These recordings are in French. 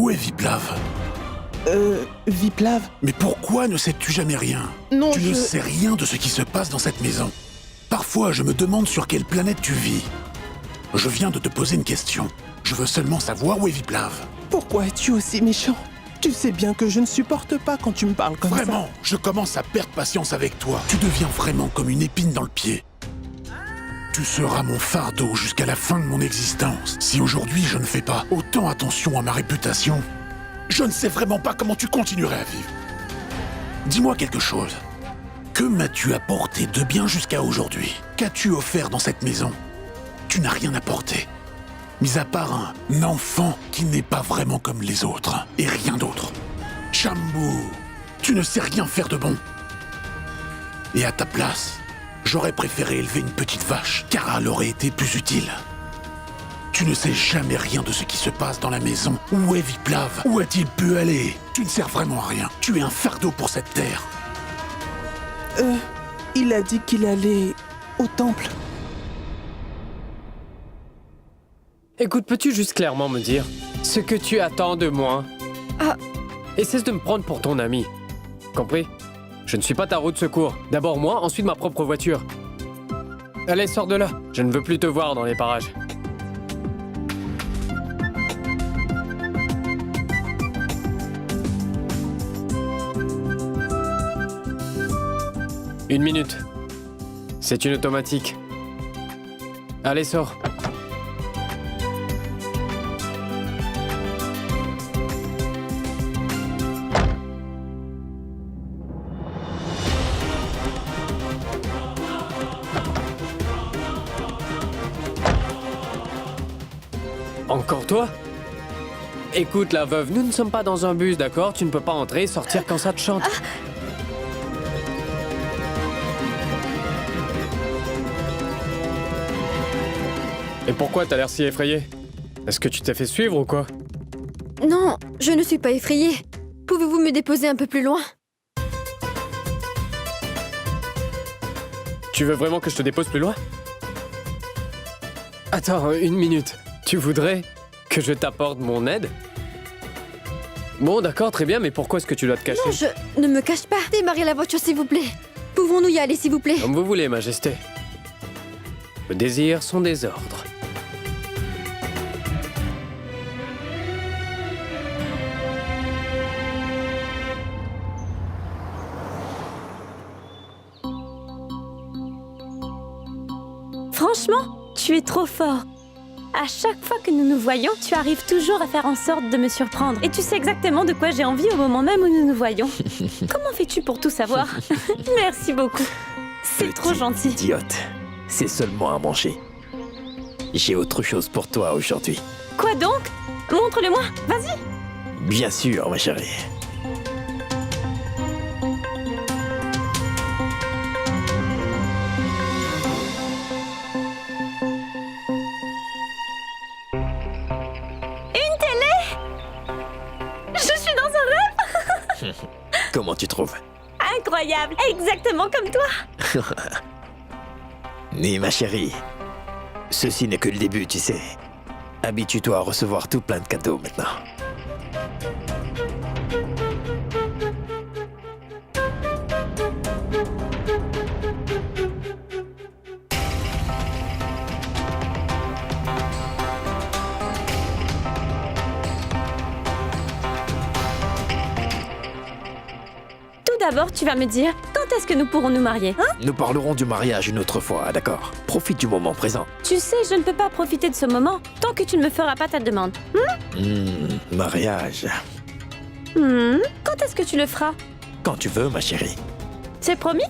Où est Viplav? Viplav? Mais pourquoi ne sais-tu jamais rien? Non, Tu ne sais rien de ce qui se passe dans cette maison. Parfois, je me demande sur quelle planète tu vis. Je viens de te poser une question. Je veux seulement savoir où est Viplav. Pourquoi es-tu aussi méchant? Tu sais bien que je ne supporte pas quand tu me parles comme ça. Vraiment, je commence à perdre patience avec toi. Tu deviens vraiment comme une épine dans le pied. Tu seras mon fardeau jusqu'à la fin de mon existence. Si aujourd'hui je ne fais pas autant attention à ma réputation, je ne sais vraiment pas comment tu continuerais à vivre. Dis-moi quelque chose. Que m'as-tu apporté de bien jusqu'à aujourd'hui? Qu'as-tu offert dans cette maison? Tu n'as rien apporté. Mis à part un enfant qui n'est pas vraiment comme les autres. Et rien d'autre. Chambou, tu ne sais rien faire de bon. Et à ta place, j'aurais préféré élever une petite vache, car elle aurait été plus utile. Tu ne sais jamais rien de ce qui se passe dans la maison. Où est Viplav? Où a-t-il pu aller? Tu ne sers vraiment à rien. Tu es un fardeau pour cette terre. Il a dit qu'il allait au temple. Écoute, peux-tu juste clairement me dire ce que tu attends de moi? Et cesse de me prendre pour ton ami. Compris? Je ne suis pas ta roue de secours. D'abord moi, ensuite ma propre voiture. Allez, sors de là. Je ne veux plus te voir dans les parages. Une minute. C'est une automatique. Allez, sors. Encore toi? Écoute, la veuve, nous ne sommes pas dans un bus, d'accord? Tu ne peux pas entrer et sortir quand ça te chante. Et pourquoi t'as l'air si effrayé? Est-ce que tu t'es fait suivre ou quoi? Non, je ne suis pas effrayée. Pouvez-vous me déposer un peu plus loin? Tu veux vraiment que je te dépose plus loin? Attends, une minute. Tu voudrais que je t'apporte mon aide? Bon, d'accord, très bien, mais pourquoi est-ce que tu dois te cacher? Non, je ne me cache pas. Démarrez la voiture, s'il vous plaît. Pouvons-nous y aller, s'il vous plaît? Comme vous voulez, Majesté. Le désir, son désordre. Franchement, tu es trop fort. À chaque fois que nous nous voyons, tu arrives toujours à faire en sorte de me surprendre. Et tu sais exactement de quoi j'ai envie au moment même où nous nous voyons. Comment fais-tu pour tout savoir? Merci beaucoup. C'est trop gentil. Idiote, c'est seulement à manger. J'ai autre chose pour toi aujourd'hui. Quoi donc? Montre-le-moi, vas-y. Bien sûr, ma chérie. Comment tu trouves? Incroyable, exactement comme toi. Mais ma chérie, ceci n'est que le début, tu sais. Habitue-toi à recevoir tout plein de cadeaux maintenant. D'abord, tu vas me dire, quand est-ce que nous pourrons nous marier, hein? Nous parlerons du mariage une autre fois, d'accord? Profite du moment présent. Tu sais, je ne peux pas profiter de ce moment tant que tu ne me feras pas ta demande. Mariage. Quand est-ce que tu le feras? Quand tu veux, ma chérie. C'est promis?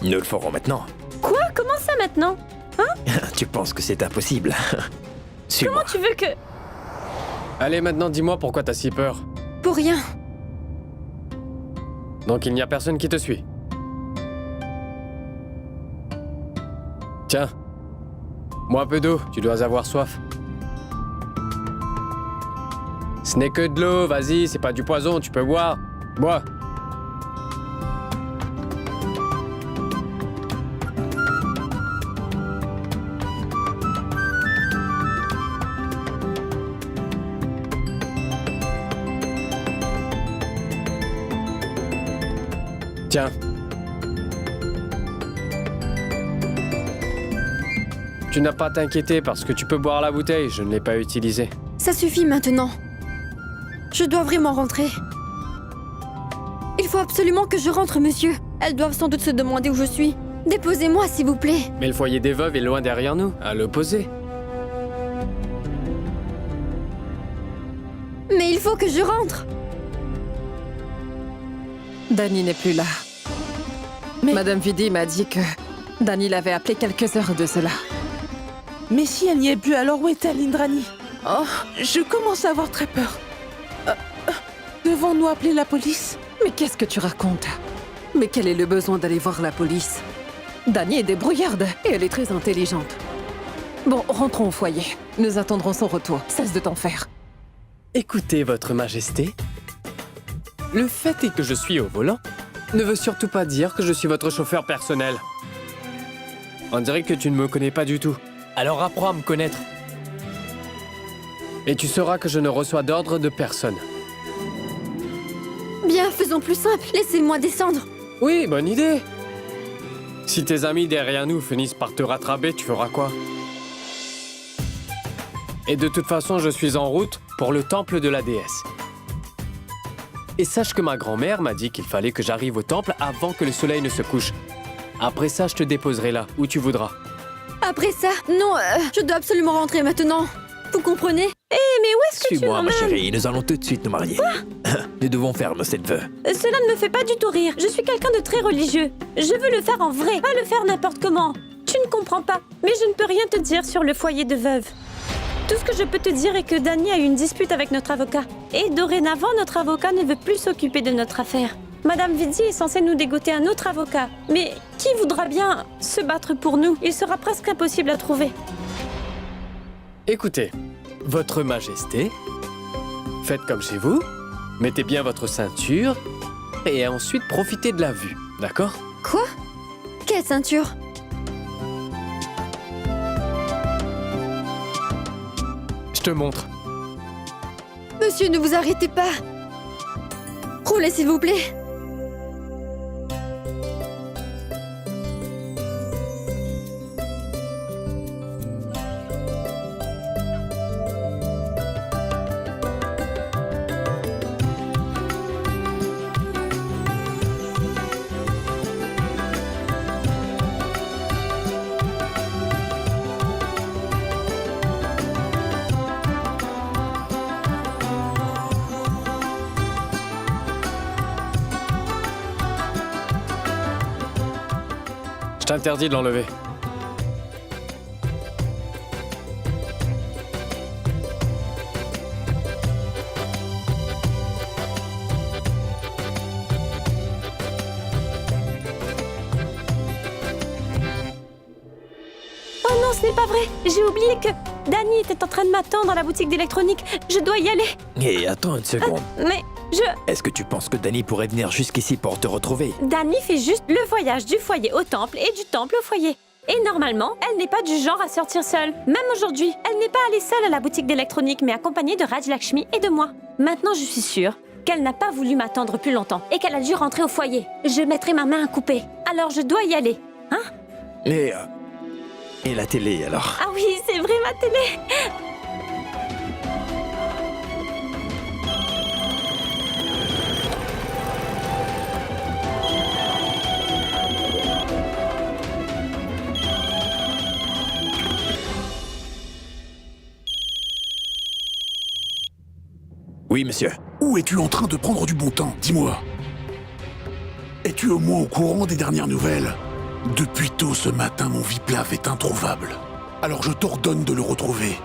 Nous le ferons maintenant. Quoi? Comment ça maintenant? Tu penses que c'est impossible? Suis-moi. Comment tu veux que... Allez, maintenant, dis-moi pourquoi t'as si peur. Pour rien. Donc il n'y a personne qui te suit. Tiens, bois un peu d'eau, tu dois avoir soif. Ce n'est que de l'eau, vas-y, c'est pas du poison, tu peux boire. Bois. Tiens. Tu n'as pas à t'inquiéter parce que tu peux boire la bouteille, je ne l'ai pas utilisée. Ça suffit maintenant. Je dois vraiment rentrer. Il faut absolument que je rentre, monsieur. Elles doivent sans doute se demander où je suis. Déposez-moi, s'il vous plaît. Mais le foyer des veuves est loin derrière nous, à l'opposé. Mais il faut que je rentre. Danny n'est plus là. Mais- Madame Vidi m'a dit que Danny l'avait appelé quelques heures de cela. Mais si elle n'y est plus, alors où est-elle, Indrani? Oh, je commence à avoir très peur. Devons-nous appeler la police? Mais qu'est-ce que tu racontes? Mais quel est le besoin d'aller voir la police? Danny est débrouillarde et elle est très intelligente. Bon, rentrons au foyer. Nous attendrons son retour. Cesse de t'en faire. Écoutez, Votre Majesté. Le fait est que je suis au volant ne veut surtout pas dire que je suis votre chauffeur personnel. On dirait que tu ne me connais pas du tout. Alors apprends à me connaître. Et tu sauras que je ne reçois d'ordre de personne. Bien, faisons plus simple. Laissez-moi descendre. Oui, bonne idée. Si tes amis derrière nous finissent par te rattraper, tu feras quoi? Et de toute façon, je suis en route pour le temple de la déesse. Et sache que ma grand-mère m'a dit qu'il fallait que j'arrive au temple avant que le soleil ne se couche. Après ça, je te déposerai là, où tu voudras. Après ça, non, je dois absolument rentrer maintenant. Vous comprenez? Mais où est-ce que tu Suis-moi, ma m'emmènes? chérie, nous allons tout de suite nous marier. Nous devons faire cette vœu. Cela ne me fait pas du tout rire. Je suis quelqu'un de très religieux. Je veux le faire en vrai, pas le faire n'importe comment. Tu ne comprends pas, mais je ne peux rien te dire sur le foyer de veuve. Tout ce que je peux te dire est que Danny a eu une dispute avec notre avocat. Et dorénavant, notre avocat ne veut plus s'occuper de notre affaire. Madame Vidi est censée nous dégoter un autre avocat. Mais qui voudra bien se battre pour nous? Il sera presque impossible à trouver. Écoutez, Votre Majesté, faites comme chez vous, mettez bien votre ceinture et ensuite profitez de la vue, d'accord? Quoi? Quelle ceinture? Je te montre. Monsieur, ne vous arrêtez pas. Roulez, s'il vous plaît. Je t'interdis de l'enlever. Oh non, ce n'est pas vrai. J'ai oublié que Danny était en train de m'attendre à la boutique d'électronique. Je dois y aller. Hé, attends une seconde. Mais Est-ce que tu penses que Danny pourrait venir jusqu'ici pour te retrouver? Danny fait juste le voyage du foyer au temple et du temple au foyer. Et normalement, elle n'est pas du genre à sortir seule. Même aujourd'hui, elle n'est pas allée seule à la boutique d'électronique, mais accompagnée de Raj Lakshmi et de moi. Maintenant, je suis sûre qu'elle n'a pas voulu m'attendre plus longtemps et qu'elle a dû rentrer au foyer. Je mettrai ma main à couper. Alors je dois y aller. Hein? Et la télé, alors? Ah oui, c'est vrai, ma télé. Oui, monsieur. Où es-tu en train de prendre du bon temps? Dis-moi. Es-tu au moins au courant des dernières nouvelles? Depuis tôt ce matin, mon Viplav est introuvable. Alors je t'ordonne de le retrouver.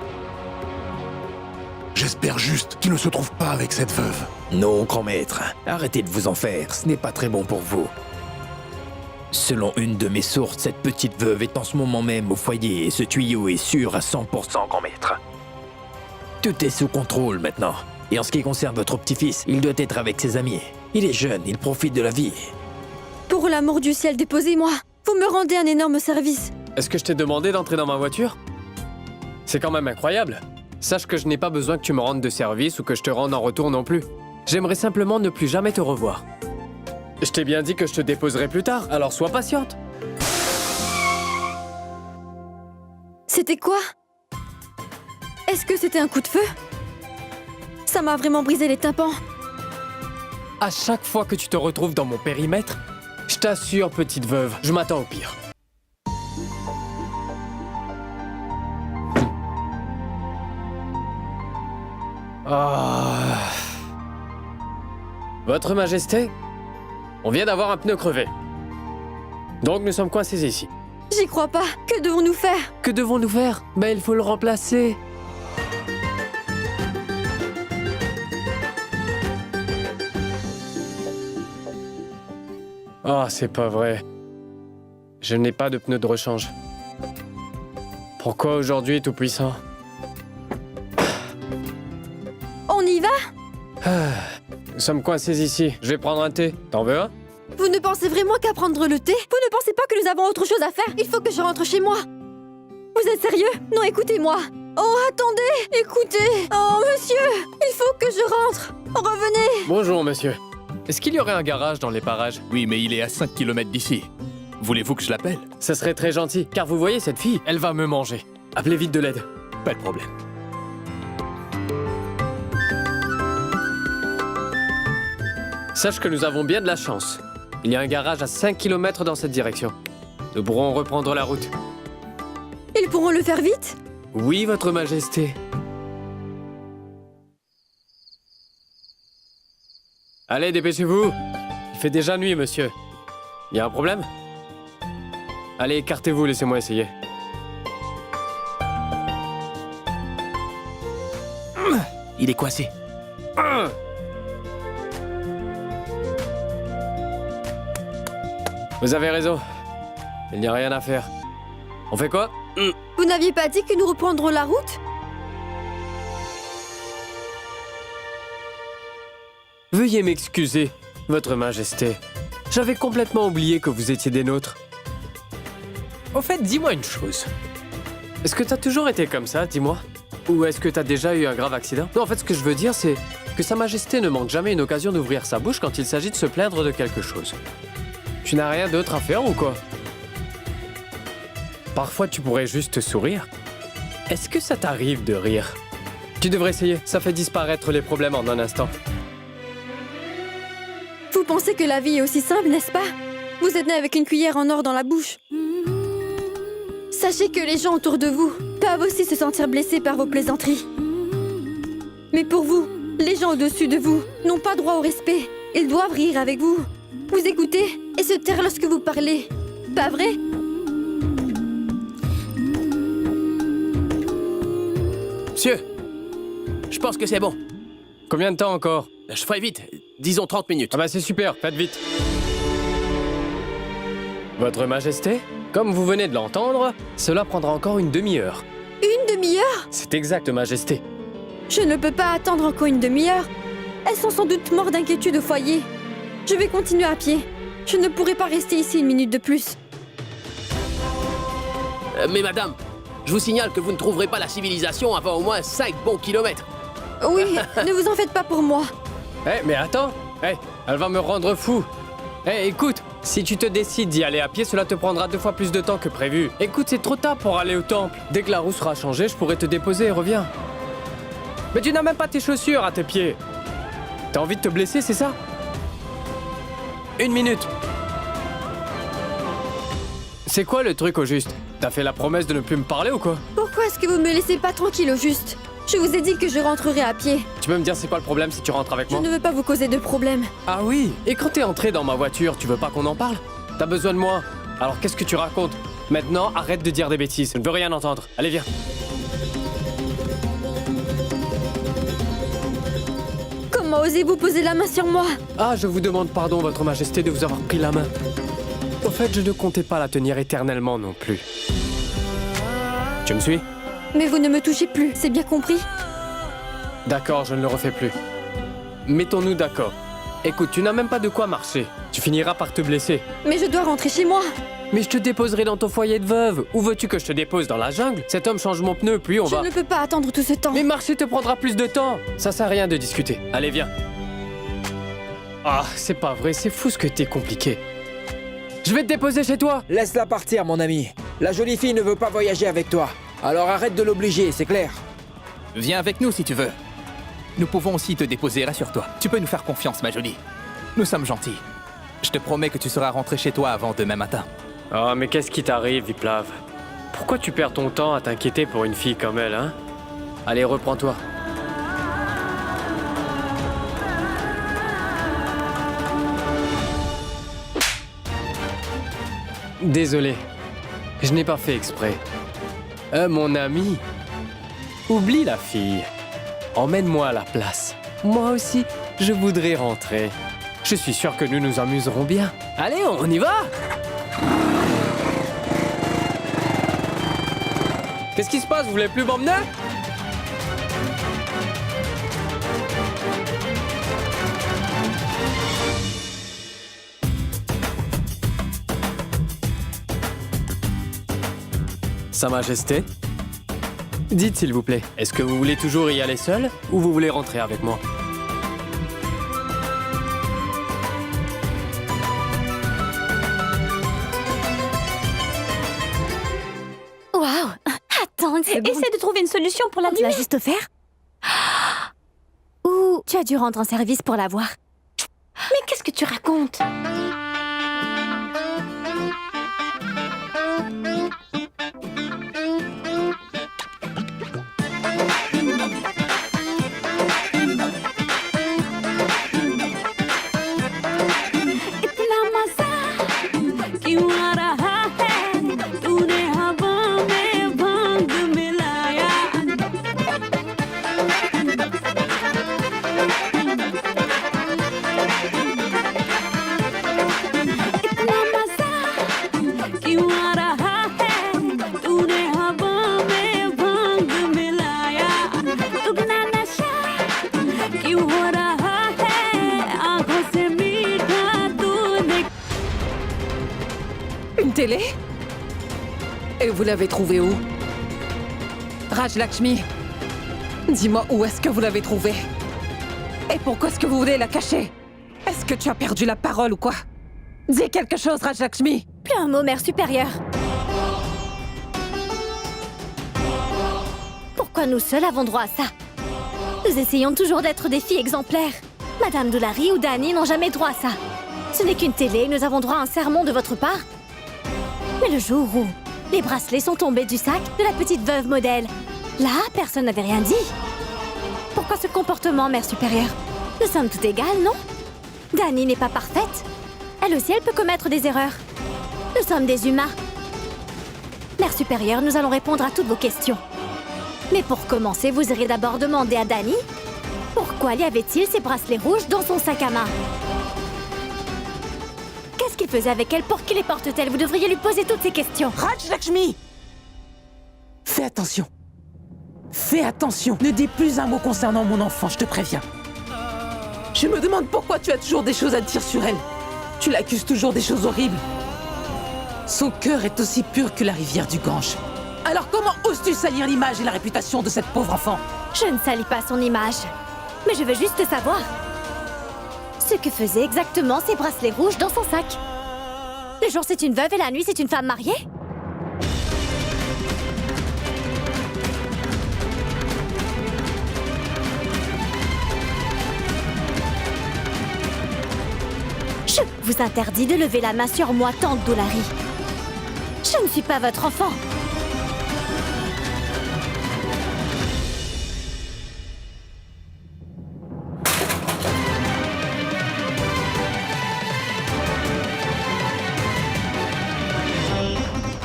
J'espère juste qu'il ne se trouve pas avec cette veuve. Non, grand maître. Arrêtez de vous en faire. Ce n'est pas très bon pour vous. Selon une de mes sources, cette petite veuve est en ce moment même au foyer et ce tuyau est sûr à 100%, grand maître. Tout est sous contrôle maintenant. Et en ce qui concerne votre petit-fils, il doit être avec ses amis. Il est jeune, il profite de la vie. Pour l'amour du ciel, déposez-moi. Vous me rendez un énorme service. Est-ce que je t'ai demandé d'entrer dans ma voiture? C'est quand même incroyable. Sache que je n'ai pas besoin que tu me rendes de service ou que je te rende en retour non plus. J'aimerais simplement ne plus jamais te revoir. Je t'ai bien dit que je te déposerai plus tard, alors sois patiente. C'était quoi? Est-ce que c'était un coup de feu? Ça m'a vraiment brisé les tympans. À chaque fois que tu te retrouves dans mon périmètre, je t'assure, petite veuve, je m'attends au pire. Ah. Votre Majesté, on vient d'avoir un pneu crevé. Donc nous sommes coincés ici. J'y crois pas. Que devons-nous faire? Que devons-nous faire? Ben il faut le remplacer. Ah, c'est pas vrai. Je n'ai pas de pneu de rechange. Pourquoi aujourd'hui, Tout-Puissant? On y va? Nous sommes coincés ici. Je vais prendre un thé. T'en veux un? Vous ne pensez vraiment qu'à prendre le thé? Vous ne pensez pas que nous avons autre chose à faire? Il faut que je rentre chez moi. Vous êtes sérieux? Non, écoutez-moi. Oh, attendez! Écoutez! Oh, monsieur! Il faut que je rentre! Revenez! Bonjour, monsieur. Est-ce qu'il y aurait un garage dans les parages? Oui, mais il est à 5 km d'ici. Voulez-vous que je l'appelle? Ça serait très gentil, car vous voyez cette fille, elle va me manger. Appelez vite de l'aide. Pas de problème. Sache que nous avons bien de la chance. Il y a un garage à 5 km dans cette direction. Nous pourrons reprendre la route. Ils pourront le faire vite? Oui, Votre Majesté. Allez, dépêchez-vous. Il fait déjà nuit, monsieur. Il y a un problème? Allez, écartez-vous, laissez-moi essayer. Il est coincé. Vous avez raison. Il n'y a rien à faire. On fait quoi? Vous n'aviez pas dit que nous reprendrons la route? Veuillez m'excuser, Votre Majesté. J'avais complètement oublié que vous étiez des nôtres. Au fait, dis-moi une chose. Est-ce que t'as toujours été comme ça, dis-moi? Ou est-ce que t'as déjà eu un grave accident? Non, en fait, ce que je veux dire, c'est que Sa Majesté ne manque jamais une occasion d'ouvrir sa bouche quand il s'agit de se plaindre de quelque chose. Tu n'as rien d'autre à faire ou quoi? Parfois, tu pourrais juste sourire. Est-ce que ça t'arrive de rire? Tu devrais essayer, ça fait disparaître les problèmes en un instant. Vous pensez que la vie est aussi simple, n'est-ce pas? Vous êtes né avec une cuillère en or dans la bouche. Sachez que les gens autour de vous peuvent aussi se sentir blessés par vos plaisanteries. Mais pour vous, les gens au-dessus de vous n'ont pas droit au respect. Ils doivent rire avec vous, vous écouter et se taire lorsque vous parlez. Pas vrai? Monsieur, je pense que c'est bon. Combien de temps encore? Je ferai vite. Disons 30 minutes. Ah bah c'est super, faites vite. Votre Majesté, comme vous venez de l'entendre, cela prendra encore une demi-heure. Une demi-heure? C'est exact, Majesté. Je ne peux pas attendre encore une demi-heure. Elles sont sans doute mortes d'inquiétude au foyer. Je vais continuer à pied. Je ne pourrai pas rester ici une minute de plus. Mais madame, je vous signale que vous ne trouverez pas la civilisation avant au moins 5 bons kilomètres. Oui, ne vous en faites pas pour moi. Mais attends. Elle va me rendre fou. Écoute, si tu te décides d'y aller à pied, cela te prendra 2 fois plus de temps que prévu. Écoute, c'est trop tard pour aller au temple. Dès que la roue sera changée, je pourrai te déposer et reviens. Mais tu n'as même pas tes chaussures à tes pieds. T'as envie de te blesser, c'est ça? 1 minute. C'est quoi le truc au juste? T'as fait la promesse de ne plus me parler ou quoi? Pourquoi est-ce que vous me laissez pas tranquille au juste? Je vous ai dit que je rentrerai à pied. Tu peux me dire c'est quoi le problème si tu rentres avec Je moi? ne veux pas vous causer de problème. Ah oui, et quand t'es entré dans ma voiture, tu veux pas qu'on en parle? T'as besoin de moi. Alors qu'est-ce que tu racontes? Maintenant, arrête de dire des bêtises, je ne veux rien entendre. Allez, viens. Comment osez-vous poser la main sur moi? Ah, je vous demande pardon, Votre Majesté, de vous avoir pris la main. Au fait, je ne comptais pas la tenir éternellement non plus. Tu me suis? Mais vous ne me touchez plus, c'est bien compris? D'accord, je ne le refais plus. Mettons-nous d'accord. Écoute, tu n'as même pas de quoi marcher. Tu finiras par te blesser. Mais je dois rentrer chez moi. Mais je te déposerai dans ton foyer de veuve. Où veux-tu que je te dépose? Dans la jungle? Cet homme change mon pneu, puis on Je va... ne peux pas attendre tout ce temps. Mais marcher te prendra plus de temps. Ça sert à rien de discuter. Allez, viens. Ah, c'est pas vrai, c'est fou ce que t'es compliqué. Je vais te déposer chez toi. Laisse-la partir, mon ami. La jolie fille ne veut pas voyager avec toi. Alors arrête de l'obliger, c'est clair. Viens avec nous si tu veux. Nous pouvons aussi te déposer, rassure-toi. Tu peux nous faire confiance, ma jolie. Nous sommes gentils. Je te promets que tu seras rentré chez toi avant demain matin. Oh, mais qu'est-ce qui t'arrive, Viplav? Pourquoi tu perds ton temps à t'inquiéter pour une fille comme elle, hein? Allez, reprends-toi. Désolé, je n'ai pas fait exprès. Mon ami, oublie la fille. Emmène-moi à la place. Moi aussi, je voudrais rentrer. Je suis sûr que nous nous amuserons bien. Allez, on y va! Qu'est-ce qui se passe? Vous voulez plus m'emmener? Sa Majesté? Dites s'il vous plaît, est-ce que vous voulez toujours y aller seul ou vous voulez rentrer avec moi? Waouh! Attends, essaie de trouver une solution pour la Tu l'as lumière. juste offert? Ou tu as dû rendre un service pour l'avoir. Mais qu'est-ce que tu racontes? Une télé? Et vous l'avez trouvée où? Raj Lakshmi, dis-moi où est-ce que vous l'avez trouvée? Et pourquoi est-ce que vous voulez la cacher? Est-ce que tu as perdu la parole ou quoi? Dis quelque chose, Raj Lakshmi! Plus un mot, mère supérieure. Pourquoi nous seuls avons droit à ça? Nous essayons toujours d'être des filles exemplaires. Madame Doolary ou Dani n'ont jamais droit à ça. Ce n'est qu'une télé, nous avons droit à un sermon de votre part. Mais le jour où les bracelets sont tombés du sac de la petite veuve modèle, là, personne n'avait rien dit. Pourquoi ce comportement, mère supérieure? Nous sommes toutes égales, non? Dani n'est pas parfaite. Elle aussi, elle peut commettre des erreurs. Nous sommes des humains. Mère supérieure, nous allons répondre à toutes vos questions. Mais pour commencer, vous irez d'abord demander à Dani pourquoi y avait-il ces bracelets rouges dans son sac à main? Qu'est-ce qu'il faisait avec elle? Pour qui les porte-t-elle? Vous devriez lui poser toutes ces questions. Raj Lakshmi! Fais attention. Fais attention. Ne dis plus un mot concernant mon enfant, je te préviens. Je me demande pourquoi tu as toujours des choses à dire sur elle. Tu l'accuses toujours des choses horribles. Son cœur est aussi pur que la rivière du Gange. Alors comment oses-tu salir l'image et la réputation de cette pauvre enfant? Je ne salis pas son image. Mais je veux juste savoir ce que faisaient exactement ces bracelets rouges dans son sac. Le jour, c'est une veuve et la nuit, c'est une femme mariée? Je vous interdis de lever la main sur moi, tante Doolary. Je ne suis pas votre enfant.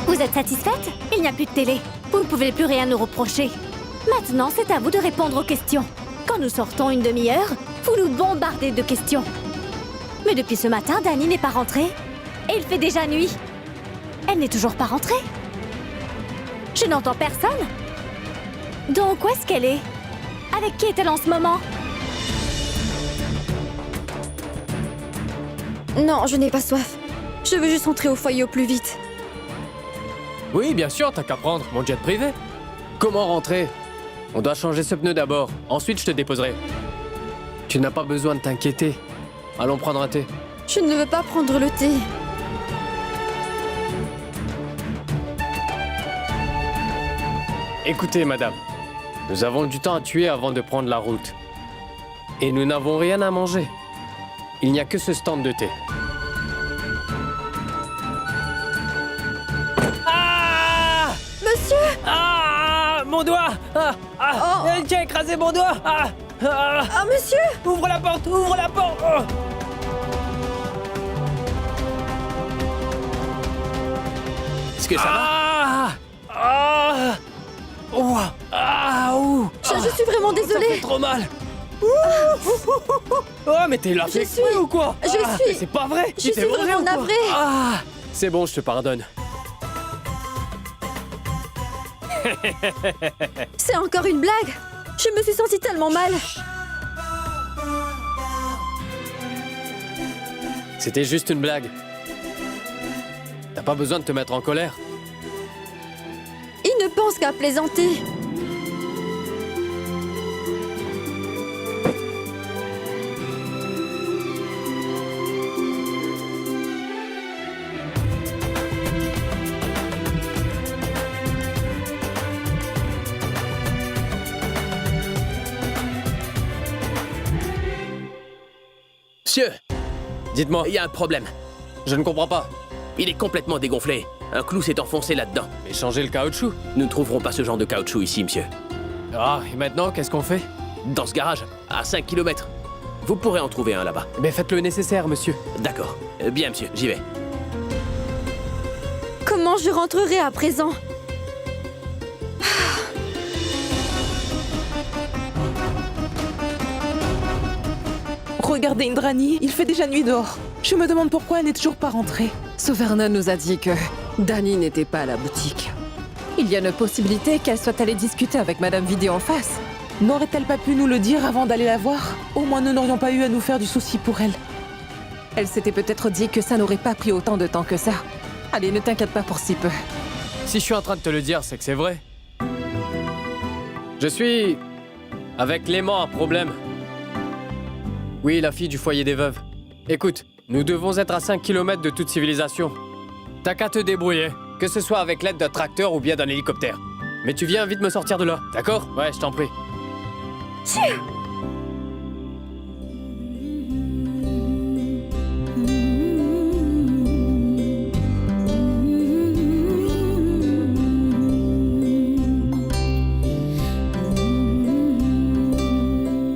Vous êtes satisfaite? Il n'y a plus de télé. Vous ne pouvez plus rien nous reprocher. Maintenant, c'est à vous de répondre aux questions. Quand nous sortons une demi-heure, vous nous bombardez de questions. Mais depuis ce matin, Dani n'est pas rentrée. Et il fait déjà nuit. Elle n'est toujours pas rentrée. Je n'entends personne. Donc, où est-ce qu'elle est? Avec qui est-elle en ce moment? Non, je n'ai pas soif. Je veux juste entrer au foyer au plus vite. Oui, bien sûr, t'as qu'à prendre mon jet privé. Comment rentrer? On doit changer ce pneu d'abord. Ensuite, je te déposerai. Tu n'as pas besoin de t'inquiéter. allons prendre un thé. Je ne veux pas prendre le thé. Écoutez, madame, nous avons du temps à tuer avant de prendre la route. Et nous n'avons rien à manger. Il n'y a que ce stand de thé. Ah! Monsieur! Ah! Mon doigt! Ah! Ah! Oh. Qui a écrasé mon doigt? Ah! Ah! Ah, monsieur! Ouvre la porte! Ouvre la porte! Oh! Est-ce que ça va? Ah! Ah! Ouh! Ah! Ouh! Je suis vraiment Ça désolée. fait trop mal! Oh, mais t'es là fait suis- exprès ou quoi? je Ah, suis- mais c'est pas vrai! je Tu t'es suis vengé vraiment ou quoi? navrée. Ah! C'est bon, je te pardonne. C'est encore une blague. Je me suis sentie tellement mal. C'était juste une blague. T'as pas besoin de te mettre en colère. Il ne pense qu'à plaisanter. Monsieur, Dites-moi, il y a un problème. je ne comprends pas. Il est complètement dégonflé. Un clou s'est enfoncé là-dedans. Mais changer le caoutchouc. Nous ne trouverons pas ce genre de caoutchouc ici, monsieur. Ah, et maintenant, qu'est-ce qu'on fait? Dans ce garage, à 5 km. Vous pourrez en trouver un là-bas. Mais faites le nécessaire, monsieur. D'accord. Bien, monsieur, j'y vais. Comment je rentrerai à présent? Regardez Indrani, il fait déjà nuit dehors. Je me demande pourquoi elle n'est toujours pas rentrée. Soverna nous a dit que Dani n'était pas à la boutique. Il y a une possibilité qu'elle soit allée discuter avec Madame Vidé en face. N'aurait-elle pas pu nous le dire avant d'aller la voir? Au moins nous n'aurions pas eu à nous faire du souci pour elle. Elle s'était peut-être dit que ça n'aurait pas pris autant de temps que ça. Allez, ne t'inquiète pas pour si peu. Si je suis en train de te le dire, c'est que c'est vrai. Je suis... avec Clément, un problème. Oui, la fille du foyer des veuves. Écoute, nous devons être à 5 km de toute civilisation. T'as qu'à te débrouiller, que ce soit avec l'aide d'un tracteur ou bien d'un hélicoptère. Mais tu viens vite me sortir de là, d'accord? Ouais, je t'en prie.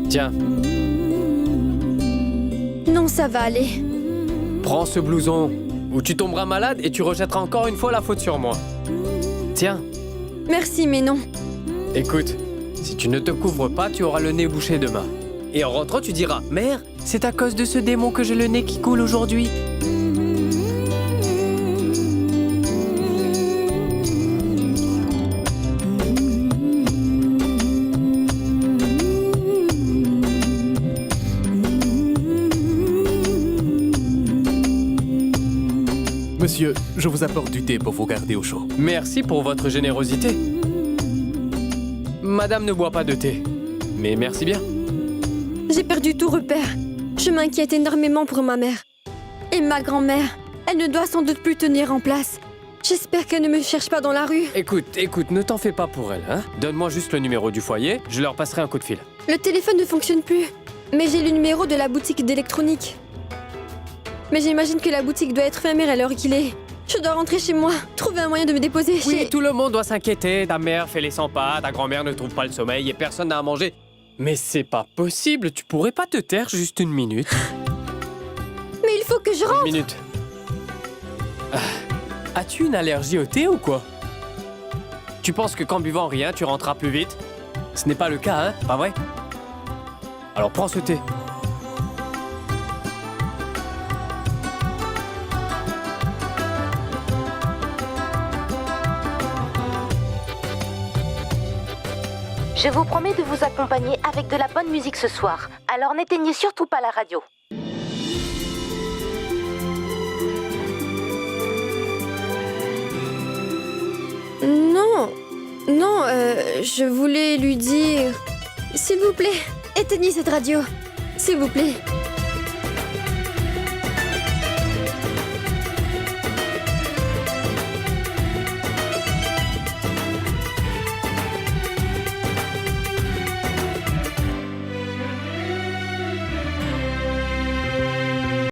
Tiens, Non, ça va aller. prends ce blouson, ou tu tomberas malade et tu rejetteras encore une fois la faute sur moi. Tiens, Merci, mais non. écoute, si tu ne te couvres pas, tu auras le nez bouché demain. Et en rentrant, tu diras « Mère, c'est à cause de ce démon que j'ai le nez qui coule aujourd'hui. » Monsieur, je vous apporte du thé pour vous garder au chaud. Merci pour votre générosité. Madame ne boit pas de thé. Mais merci bien. J'ai perdu tout repère. Je m'inquiète énormément pour ma mère. Et ma grand-mère. Elle ne doit sans doute plus tenir en place. J'espère qu'elle ne me cherche pas dans la rue. Écoute, ne t'en fais pas pour elle, hein. Donne-moi juste le numéro du foyer, je leur passerai un coup de fil. Le téléphone ne fonctionne plus. Mais j'ai le numéro de la boutique d'électronique. Mais j'imagine que la boutique doit être fermée à l'heure qu'il est. Je dois rentrer chez moi. Trouver un moyen de me déposer Oui, chez... tout le monde doit s'inquiéter. Ta mère fait les 100 pas, ta grand-mère ne trouve pas le sommeil et personne n'a à manger. Mais c'est pas possible, tu pourrais pas te taire juste une minute? Mais il faut que je rentre. Une minute. Ah, as-tu une allergie au thé ou quoi? Tu penses que qu'en buvant rien, tu rentreras plus vite? Ce n'est pas le cas, hein? Pas vrai? Alors prends ce thé. Je vous promets de vous accompagner avec de la bonne musique ce soir. Alors n'éteignez surtout pas la radio. Non, je voulais lui dire... S'il vous plaît, éteignez cette radio. S'il vous plaît.